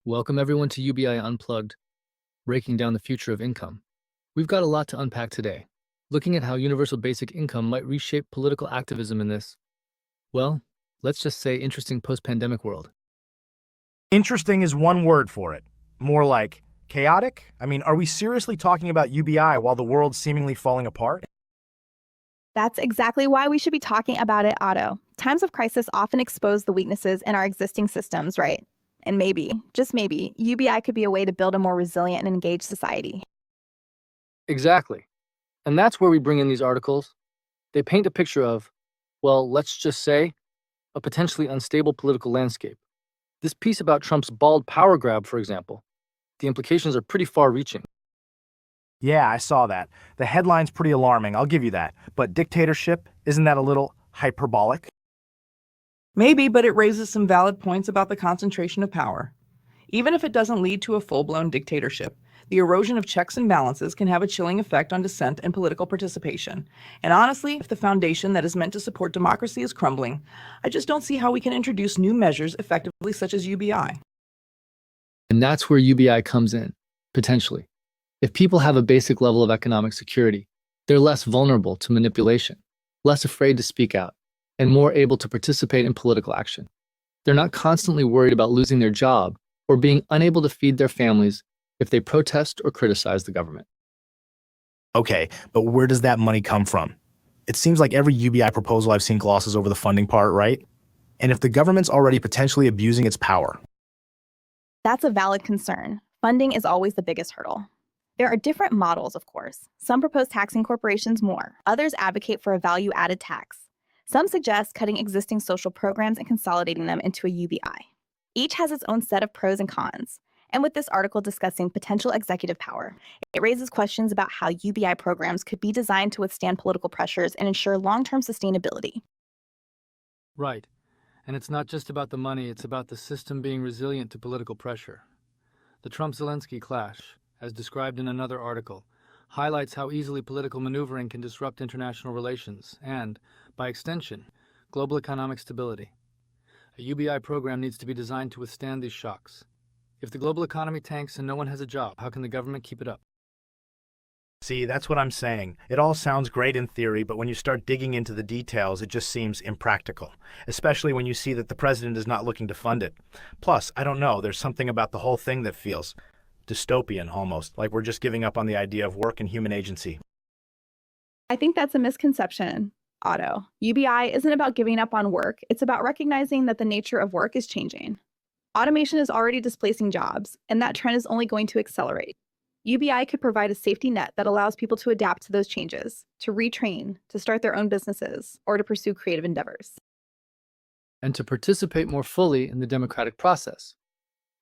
Welcome everyone to UBI Unplugged, breaking down the future of income. We've got a lot to unpack today, looking at how universal basic income might reshape political activism in this, well, let's just say interesting post-pandemic world. Interesting is one word for it. More like chaotic? I mean, are we seriously talking about UBI while the world's seemingly falling apart? That's exactly why we should be talking about it, Otto. Times of crisis often expose the weaknesses in our existing systems, right? And maybe, just maybe, UBI could be a way to build a more resilient and engaged society. Exactly. And that's where we bring in these articles. They paint a picture of, well, let's just say, a potentially unstable political landscape. This piece about Trump's bald power grab, for example, the implications are pretty far-reaching. Yeah, I saw that. The headline's pretty alarming, I'll give you that. But dictatorship, isn't that a little hyperbolic? Maybe, but it raises some valid points about the concentration of power. Even if it doesn't lead to a full-blown dictatorship, the erosion of checks and balances can have a chilling effect on dissent and political participation. And honestly, if the foundation that is meant to support democracy is crumbling, I just don't see how we can introduce new measures effectively such as UBI. And that's where UBI comes in, potentially. If people have a basic level of economic security, they're less vulnerable to manipulation, less afraid to speak out, and more able to participate in political action. They're not constantly worried about losing their job or being unable to feed their families if they protest or criticize the government. Okay, but where does that money come from? It seems like every UBI proposal I've seen glosses over the funding part, right? And if the government's already potentially abusing its power. That's a valid concern. Funding is always the biggest hurdle. There are different models, of course. Some propose taxing corporations more. Others advocate for a value-added tax. Some suggest cutting existing social programs and consolidating them into a UBI. Each has its own set of pros and cons. And with this article discussing potential executive power, it raises questions about how UBI programs could be designed to withstand political pressures and ensure long-term sustainability. Right. And it's not just about the money, it's about the system being resilient to political pressure. The Trump-Zelensky clash, as described in another article, highlights how easily political maneuvering can disrupt international relations and, by extension, global economic stability. A UBI program needs to be designed to withstand these shocks. If the global economy tanks and no one has a job, how can the government keep it up? See, that's what I'm saying. It all sounds great in theory, but when you start digging into the details, it just seems impractical, especially when you see that the president is not looking to fund it. Plus, I don't know, there's something about the whole thing that feels dystopian almost, like we're just giving up on the idea of work and human agency. I think that's a misconception, Otto. UBI isn't about giving up on work. It's about recognizing that the nature of work is changing. Automation is already displacing jobs, and that trend is only going to accelerate. UBI could provide a safety net that allows people to adapt to those changes, to retrain, to start their own businesses, or to pursue creative endeavors. And to participate more fully in the democratic process.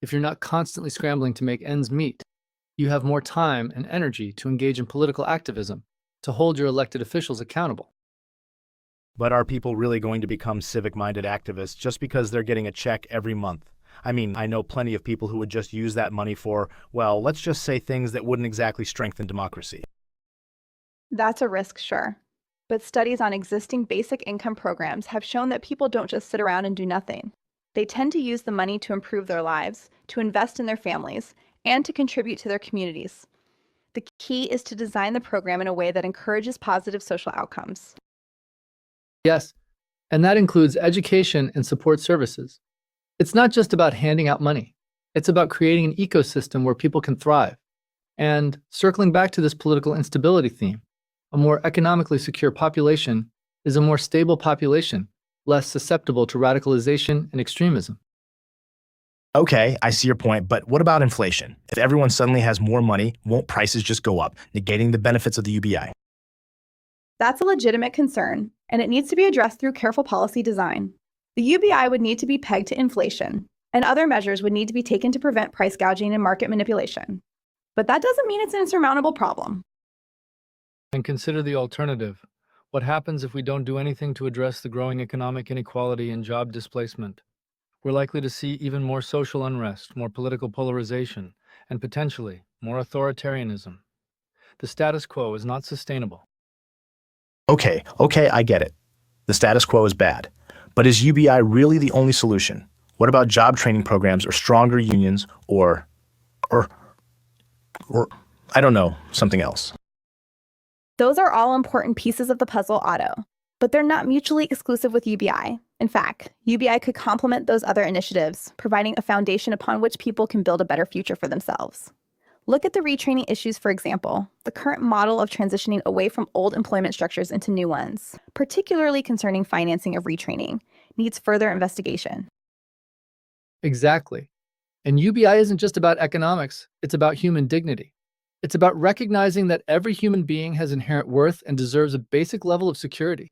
If you're not constantly scrambling to make ends meet, you have more time and energy to engage in political activism, to hold your elected officials accountable. But are people really going to become civic-minded activists just because they're getting a check every month? I mean, I know plenty of people who would just use that money for, well, let's just say things that wouldn't exactly strengthen democracy. That's a risk, sure. But studies on existing basic income programs have shown that people don't just sit around and do nothing. They tend to use the money to improve their lives, to invest in their families, and to contribute to their communities. The key is to design the program in a way that encourages positive social outcomes. Yes, and that includes education and support services. It's not just about handing out money. It's about creating an ecosystem where people can thrive. And circling back to this political instability theme, a more economically secure population is a more stable population, less susceptible to radicalization and extremism. Okay, I see your point, but what about inflation? If everyone suddenly has more money, won't prices just go up, negating the benefits of the UBI? That's a legitimate concern, and it needs to be addressed through careful policy design. The UBI would need to be pegged to inflation, and other measures would need to be taken to prevent price gouging and market manipulation. But that doesn't mean it's an insurmountable problem. And consider the alternative. What happens if we don't do anything to address the growing economic inequality and job displacement? We're likely to see even more social unrest, more political polarization, and potentially more authoritarianism. The status quo is not sustainable. Okay, I get it. The status quo is bad. But is UBI really the only solution? What about job training programs or stronger unions or, or I don't know, something else? Those are all important pieces of the puzzle, Otto, but they're not mutually exclusive with UBI. In fact, UBI could complement those other initiatives, providing a foundation upon which people can build a better future for themselves. Look at the retraining issues, for example. The current model of transitioning away from old employment structures into new ones, particularly concerning financing of retraining, needs further investigation. Exactly. And UBI isn't just about economics, it's about human dignity. It's about recognizing that every human being has inherent worth and deserves a basic level of security.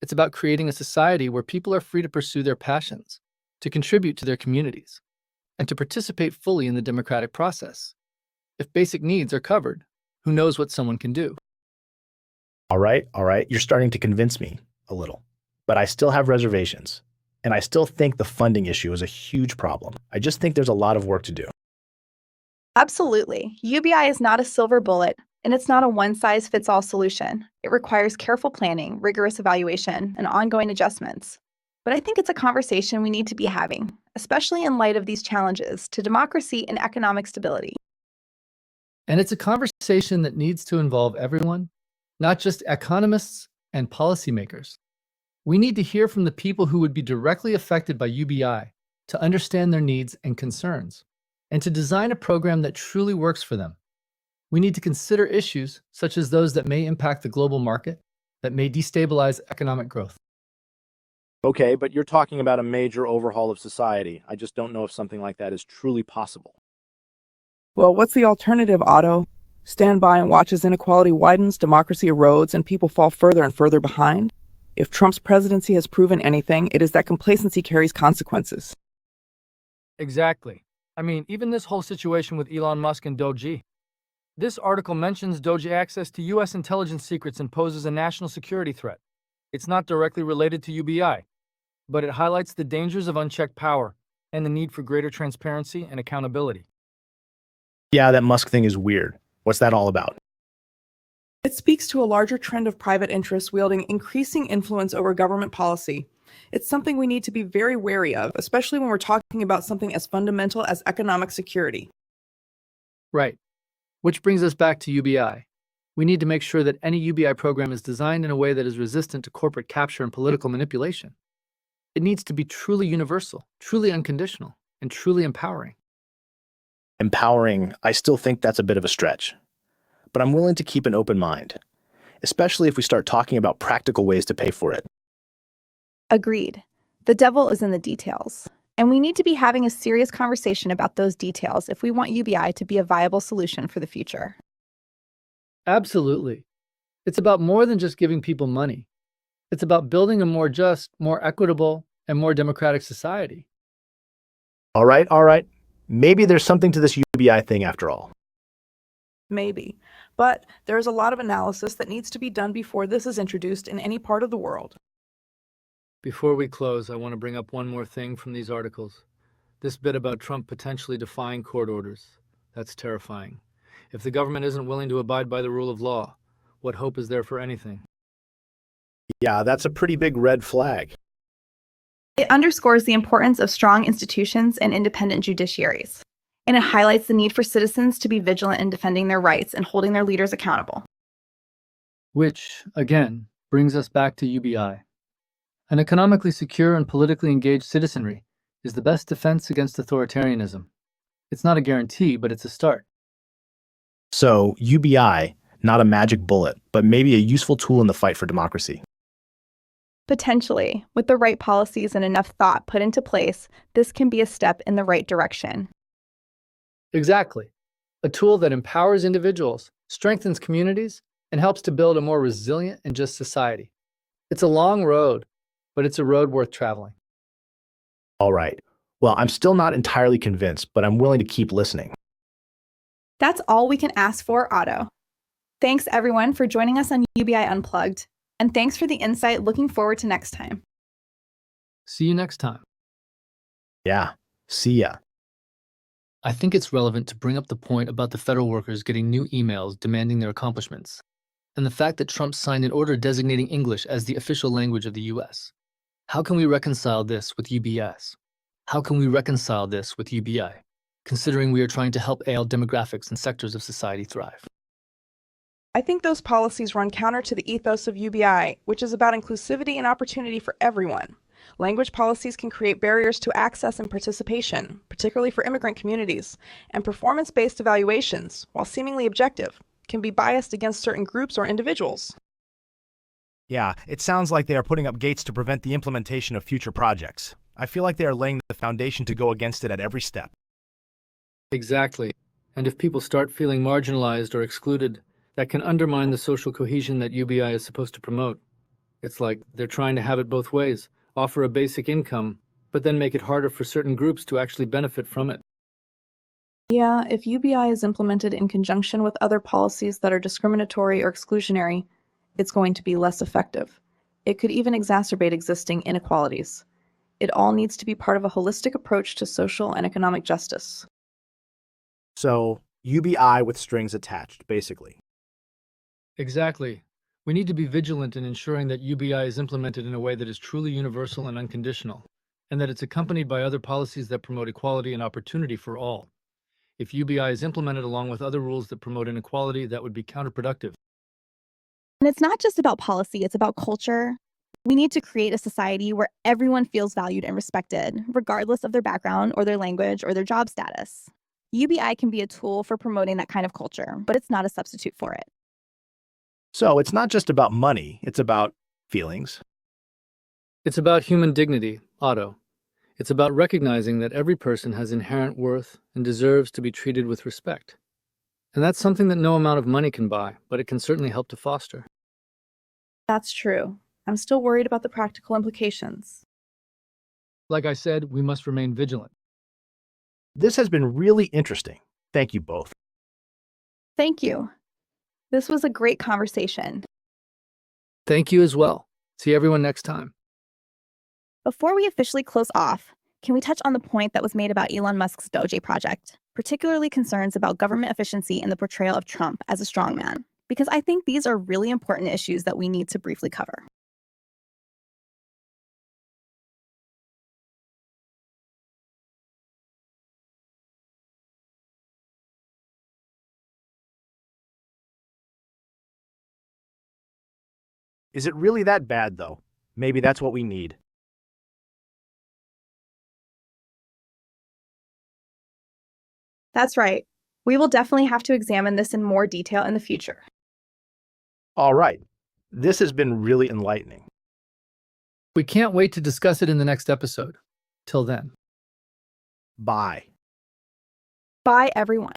It's about creating a society where people are free to pursue their passions, to contribute to their communities, and to participate fully in the democratic process. If basic needs are covered, who knows what someone can do? All right. You're starting to convince me a little, but I still have reservations. And I still think the funding issue is a huge problem. I just think there's a lot of work to do. Absolutely. UBI is not a silver bullet, and it's not a one-size-fits-all solution. It requires careful planning, rigorous evaluation, and ongoing adjustments. But I think it's a conversation we need to be having, especially in light of these challenges to democracy and economic stability. And it's a conversation that needs to involve everyone, not just economists and policymakers. We need to hear from the people who would be directly affected by UBI to understand their needs and concerns, and to design a program that truly works for them. We need to consider issues such as those that may impact the global market, that may destabilize economic growth. Okay, but you're talking about a major overhaul of society. I just don't know if something like that is truly possible. Well, what's the alternative, Otto? Stand by and watch as inequality widens, democracy erodes, and people fall further and further behind? If Trump's presidency has proven anything, it is that complacency carries consequences. Exactly. I mean, even this whole situation with Elon Musk and Doge. This article mentions Doge access to U.S. intelligence secrets and poses a national security threat. It's not directly related to UBI, but it highlights the dangers of unchecked power and the need for greater transparency and accountability. Yeah, that Musk thing is weird. What's that all about? It speaks to a larger trend of private interests wielding increasing influence over government policy. It's something we need to be very wary of, especially when we're talking about something as fundamental as economic security. Right. Which brings us back to UBI. We need to make sure that any UBI program is designed in a way that is resistant to corporate capture and political manipulation. It needs to be truly universal, truly unconditional, and truly empowering. Empowering, I still think that's a bit of a stretch. But I'm willing to keep an open mind, especially if we start talking about practical ways to pay for it. Agreed. The devil is in the details. And we need to be having a serious conversation about those details if we want UBI to be a viable solution for the future. Absolutely. It's about more than just giving people money. It's about building a more just, more equitable, and more democratic society. All right. Maybe there's something to this UBI thing after all. Maybe. But there's a lot of analysis that needs to be done before this is introduced in any part of the world. Before we close, I want to bring up one more thing from these articles. This bit about Trump potentially defying court orders. That's terrifying. If the government isn't willing to abide by the rule of law, what hope is there for anything? Yeah, that's a pretty big red flag. It underscores the importance of strong institutions and independent judiciaries, and it highlights the need for citizens to be vigilant in defending their rights and holding their leaders accountable. Which, again, brings us back to UBI. An economically secure and politically engaged citizenry is the best defense against authoritarianism. It's not a guarantee, but it's a start. So, UBI, not a magic bullet, but maybe a useful tool in the fight for democracy. Potentially, with the right policies and enough thought put into place, this can be a step in the right direction. Exactly. A tool that empowers individuals, strengthens communities, and helps to build a more resilient and just society. It's a long road, but it's a road worth traveling. All right. Well, I'm still not entirely convinced, but I'm willing to keep listening. That's all we can ask for, Otto. Thanks, everyone, for joining us on UBI Unplugged. And thanks for the insight. Looking forward to next time. See you next time. Yeah. See ya. I think it's relevant to bring up the point about the federal workers getting new emails demanding their accomplishments, and the fact that Trump signed an order designating English as the official language of the US. How can we reconcile this with UBS? How can we reconcile this with UBI, considering we are trying to help AL demographics and sectors of society thrive? I think those policies run counter to the ethos of UBI, which is about inclusivity and opportunity for everyone. Language policies can create barriers to access and participation, particularly for immigrant communities, and performance-based evaluations, while seemingly objective, can be biased against certain groups or individuals. Yeah, it sounds like they are putting up gates to prevent the implementation of future projects. I feel like they are laying the foundation to go against it at every step. Exactly. And if people start feeling marginalized or excluded, that can undermine the social cohesion that UBI is supposed to promote. It's like they're trying to have it both ways, offer a basic income, but then make it harder for certain groups to actually benefit from it. Yeah, if UBI is implemented in conjunction with other policies that are discriminatory or exclusionary, it's going to be less effective. It could even exacerbate existing inequalities. It all needs to be part of a holistic approach to social and economic justice. So, UBI with strings attached, basically. Exactly. We need to be vigilant in ensuring that UBI is implemented in a way that is truly universal and unconditional, and that it's accompanied by other policies that promote equality and opportunity for all. If UBI is implemented along with other rules that promote inequality, that would be counterproductive. And it's not just about policy, it's about culture. We need to create a society where everyone feels valued and respected, regardless of their background or their language or their job status. UBI can be a tool for promoting that kind of culture, but it's not a substitute for it. So, it's not just about money, it's about feelings. It's about human dignity, Otto. It's about recognizing that every person has inherent worth and deserves to be treated with respect. And that's something that no amount of money can buy, but it can certainly help to foster. That's true. I'm still worried about the practical implications. Like I said, we must remain vigilant. This has been really interesting. Thank you both. Thank you. This was a great conversation. Thank you as well. See everyone next time. Before we officially close off, can we touch on the point that was made about Elon Musk's Doge project, particularly concerns about government efficiency and the portrayal of Trump as a strongman? Because I think these are really important issues that we need to briefly cover. Is it really that bad, though? Maybe that's what we need. That's right. We will definitely have to examine this in more detail in the future. All right. This has been really enlightening. We can't wait to discuss it in the next episode. Till then. Bye. Bye, everyone.